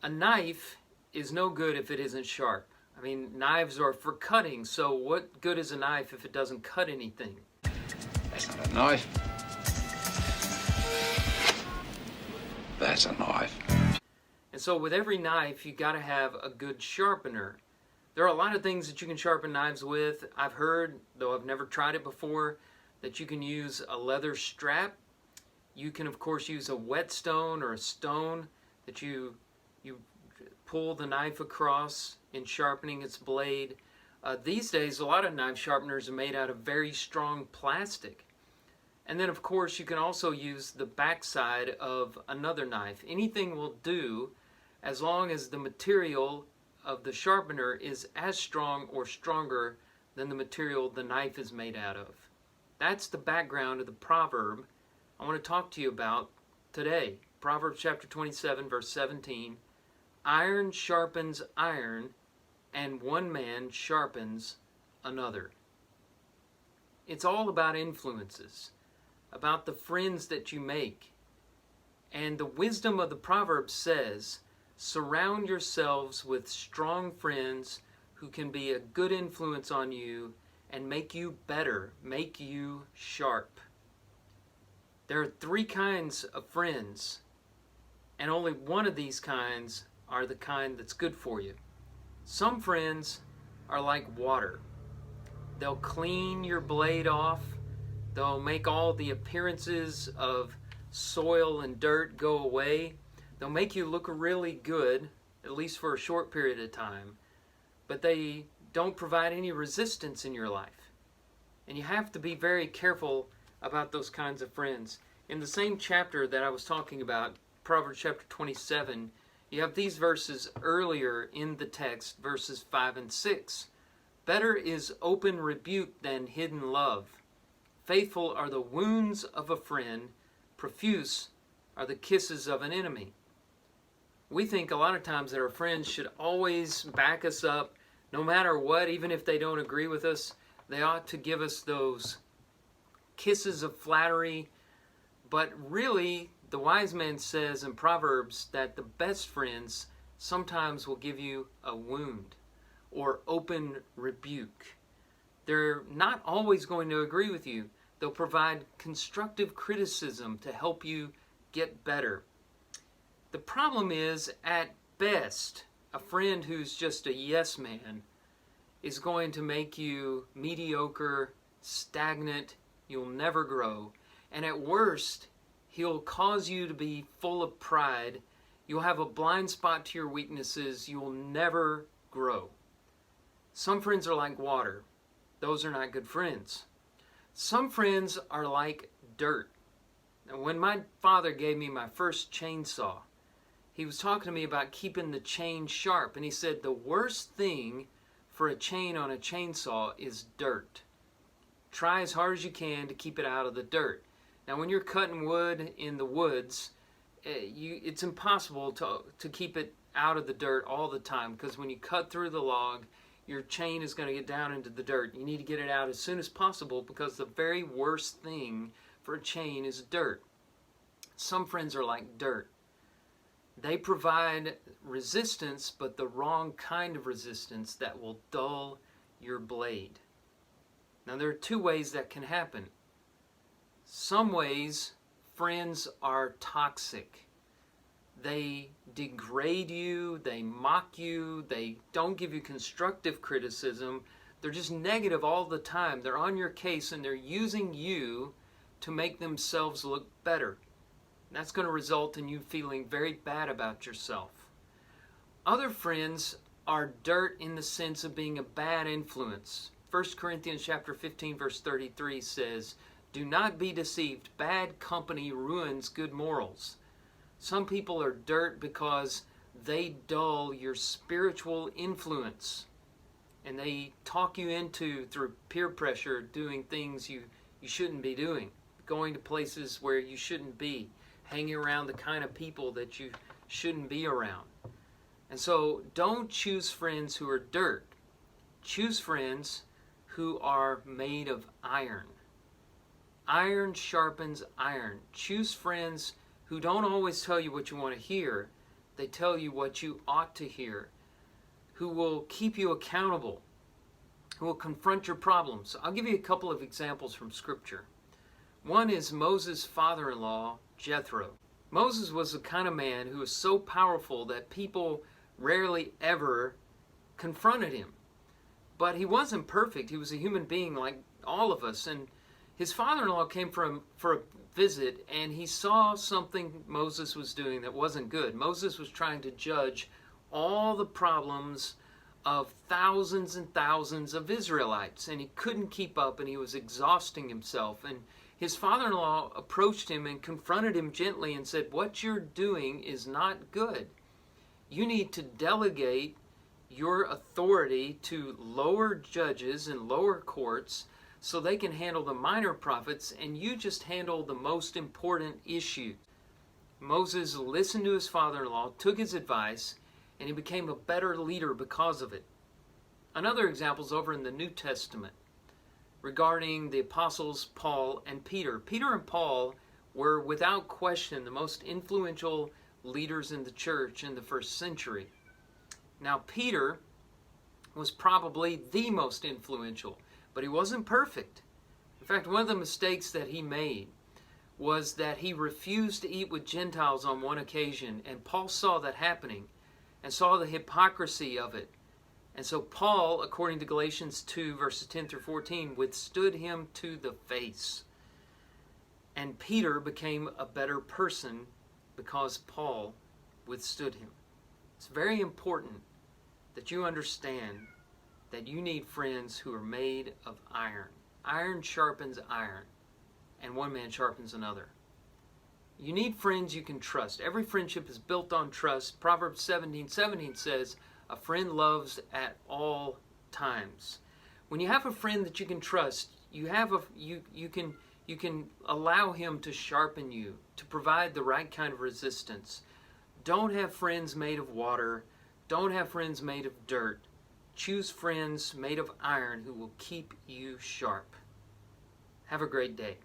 A knife is no good if it isn't sharp. I mean, knives are for cutting, so what good is a knife if it doesn't cut anything? That's not a knife. That's a knife. And so with every knife, you got to have a good sharpener. There are a lot of things that you can sharpen knives with. I've heard, though I've never tried it before, that you can use a leather strap. You can, of course, use a whetstone or a stone that you pull the knife across in sharpening its blade. These days, a lot of knife sharpeners are made out of very strong plastic. And then, of course, you can also use the backside of another knife. Anything will do as long as the material of the sharpener is as strong or stronger than the material the knife is made out of. That's the background of the proverb I want to talk to you about today. Proverbs chapter 27, verse 17. Iron sharpens iron, and one man sharpens another. It's all about influences, about the friends that you make. And the wisdom of the proverb says, surround yourselves with strong friends who can be a good influence on you and make you better, make you sharp. There are three kinds of friends, and only one of these kinds are the kind that's good for you. Some friends are like water. They'll clean your blade off. They'll make all the appearances of soil and dirt go away. They'll make you look really good, at least for a short period of time, but they don't provide any resistance in your life. And you have to be very careful about those kinds of friends. In the same chapter that I was talking about, Proverbs chapter 27, you have these verses earlier in the text, verses 5 and 6. Better is open rebuke than hidden love. Faithful are the wounds of a friend, profuse are the kisses of an enemy. We think a lot of times that our friends should always back us up, no matter what, even if they don't agree with us. They ought to give us those kisses of flattery. But really, the wise man says in Proverbs that the best friends sometimes will give you a wound or open rebuke. They're not always going to agree with you. They'll provide constructive criticism to help you get better. The problem is, at best, a friend who's just a yes man is going to make you mediocre, stagnant, you'll never grow. And at worst, he'll cause you to be full of pride. You'll have a blind spot to your weaknesses. You'll never grow. Some friends are like water. Those are not good friends. Some friends are like dirt. Now, when my father gave me my first chainsaw, he was talking to me about keeping the chain sharp. And he said the worst thing for a chain on a chainsaw is dirt. Try as hard as you can to keep it out of the dirt. Now, when you're cutting wood in the woods, it's impossible to keep it out of the dirt all the time, because when you cut through the log, your chain is going to get down into the dirt. You need to get it out as soon as possible, because the very worst thing for a chain is dirt. Some friends are like dirt. They provide resistance, but the wrong kind of resistance that will dull your blade. Now, there are two ways that can happen. Some ways, friends are toxic. They degrade you, they mock you, they don't give you constructive criticism. They're just negative all the time. They're on your case, and they're using you to make themselves look better. That's going to result in you feeling very bad about yourself. Other friends are dirt in the sense of being a bad influence. 1 Corinthians chapter 15, verse 33 says, do not be deceived. Bad company ruins good morals. Some people are dirt because they dull your spiritual influence. And they talk you into, through peer pressure, doing things you shouldn't be doing. Going to places where you shouldn't be. Hanging around the kind of people that you shouldn't be around. And so don't choose friends who are dirt. Choose friends who are made of iron. Iron sharpens iron. Choose friends who don't always tell you what you want to hear, They tell you what you ought to hear, who will keep you accountable, who will confront your problems. I'll give you a couple of examples from Scripture. One is Moses' father-in-law, Jethro. Moses was the kind of man who was so powerful that people rarely ever confronted him. But he wasn't perfect. He was a human being like all of us. And his father-in-law came for a visit, and he saw something Moses was doing that wasn't good. Moses was trying to judge all the problems of thousands and thousands of Israelites, and he couldn't keep up, and he was exhausting himself. And his father-in-law approached him and confronted him gently and said, "What you're doing is not good. You need to delegate your authority to lower judges and lower courts so they can handle the minor prophets, and you just handle the most important issue." Moses listened to his father-in-law, took his advice, and he became a better leader because of it. Another example is over in the New Testament regarding the apostles Paul and Peter. Peter and Paul were without question the most influential leaders in the church in the first century. Now, Peter was probably the most influential, but he wasn't perfect. In fact, one of the mistakes that he made was that he refused to eat with Gentiles on one occasion, and Paul saw that happening and saw the hypocrisy of it. And so Paul, according to Galatians 2, verses 10 through 14, withstood him to the face. And Peter became a better person because Paul withstood him. It's very important that you understand that you need friends who are made of iron. Iron sharpens iron, and one man sharpens another. You need friends you can trust. Every friendship is built on trust. Proverbs 17:17 says, "A friend loves at all times." When you have a friend that you can trust, you can allow him to sharpen you, to provide the right kind of resistance. Don't have friends made of water. Don't have friends made of dirt. Choose friends made of iron who will keep you sharp. Have a great day.